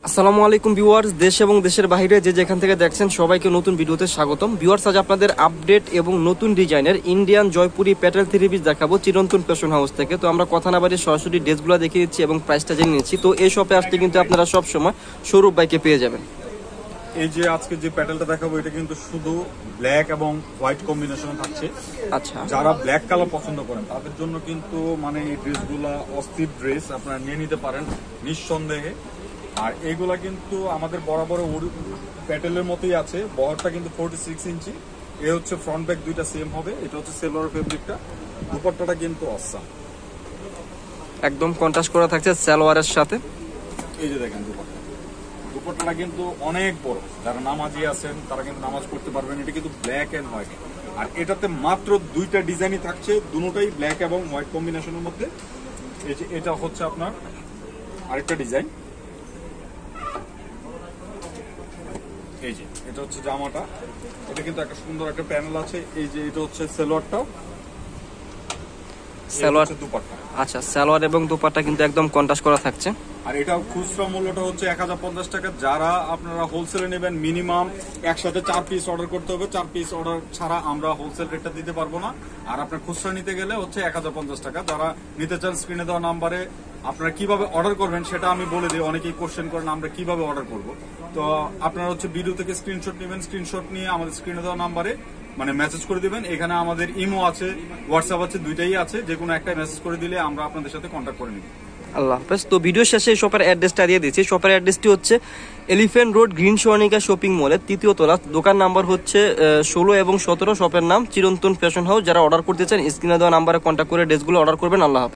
আসসালামু আলাইকুম ভিউয়ার্স, দেশ এবং দেশের বাইরে যে যেখান থেকে দেখছেন সবাইকে নতুন ভিডিওতে স্বাগতম। ভিউয়ার্স, আজ আপনাদের আপডেট এবং নতুন ডিজাইনের Indian Jaipuri Patel three piece দেখাবো চিরন্তন ফ্যাশন হাউস থেকে। তো আমরা কথা না বাড়িয়ে সরাসরি ড্রেসগুলো দেখিয়ে দিচ্ছি এবং প্রাইসটা জেনে নিচ্ছি। তো এই শপে আসতে কিন্তু আপনারা সব সময় সৌরভ ভাইকে পেয়ে যাবেন। এই যে আজকে যে প্যাটেলটা দেখাবো এটা কিন্তু শুধু ব্ল্যাক এবং হোয়াইট কম্বিনেশনে থাকছে। আচ্ছা, যারা ব্ল্যাক কালার পছন্দ করেন তাদের জন্য কিন্তু মানে এই ড্রেসগুলা অস্থির ড্রেস, আপনারা নিয়ে নিতে পারেন নিঃসন্দেহে। আর এইগুলা কিন্তু আমাদের বরাবর প্যাটেলের মতোই আছে। বহরটা কিন্তু 46 ইঞ্চি। এ হচ্ছে ফ্রন্ট ব্যাক দুইটা সেম হবে। এটা হচ্ছে সেলোয়ার ফেব্রিকটা। দুপাট্টাটা কিন্তু অসাম, একদম কন্ট্রাস্ট করা থাকছে সালোয়ারের সাথে। এই যে দেখেন দুপাট্টাটা কিন্তু অনেক বড়। যারা নামাজি আছেন তারা কিন্তু নামাজ পড়তে পারবেন। এটা কিন্তু ব্ল্যাক এন্ড হোয়াইট, আর এটাতে মাত্র দুইটা ডিজাইনই থাকছে, দুটোটাই ব্ল্যাক এবং হোয়াইট কম্বিনেশনের মধ্যে। এই যে এটা হচ্ছে আপনার আরেকটা ডিজাইন। এই যে এটা হচ্ছে জামাটা, এটা কিন্তু একটা সুন্দর একটা প্যানেল আছে। এই যে এটা হচ্ছে সালোয়ারটাও, সালোয়ার দুপাট্টা। আচ্ছা, সালোয়ার এবং দুপাট্টা কিন্তু একদম কন্ট্রাস্ট করা থাকছে। আর এটা খুচরা মূল্যটা হচ্ছে 1050 টাকা। যারা আপনারা হোলসেলে নেবেন মিনিমাম একসাথে 4 পিস অর্ডার করতে হবে। 4 পিস অর্ডার ছাড়া আমরা হোলসেল রেটটা দিতে পারবো না। আর আপনার খুচরা নিতে গেলে হচ্ছে 1050 টাকা। যারা নিতে চান স্ক্রিনে দেওয়া নাম্বারে আপনারা কিভাবে অর্ডার করবেন সেটা আমি বলে দিই। অনেকেই কোশ্চেন করেন আমরা কিভাবে অর্ডার করব। তো আপনারা হচ্ছে ভিডিও থেকে স্ক্রিনশট নেবেন, স্ক্রিনশট নিয়ে আমাদের স্ক্রিনে দেওয়া নাম্বারে মানে মেসেজ করে দিবেন। এখানে আমাদের ইমো আছে, হোয়াটসঅ্যাপ আছে, দুইটাই আছে। যে কোনো একটা মেসেজ করে দিলে আমরা আপনাদের সাথে কন্ট্যাক্ট করে নিব। আল্লাহ হাফেজ। তো ভিডিও শেষে শপের অ্যাড্রেসটা দিয়ে দিচ্ছি। শপের অ্যাড্রেসটি হচ্ছে এলিফ্যান্ট রোড, গ্রিন সোয়ানিকা শপিং মলের 3য় তলা। দোকান নাম্বার হচ্ছে 16 এবং 17। শপের নাম চিরন্তন ফ্যাশন হাউস। যারা অর্ডার করতে চান স্ক্রিনে দেওয়া নাম্বারে কন্ট্যাক্ট করে ড্রেসগুলো অর্ডার করবেন। আল্লাহ হাফেজ।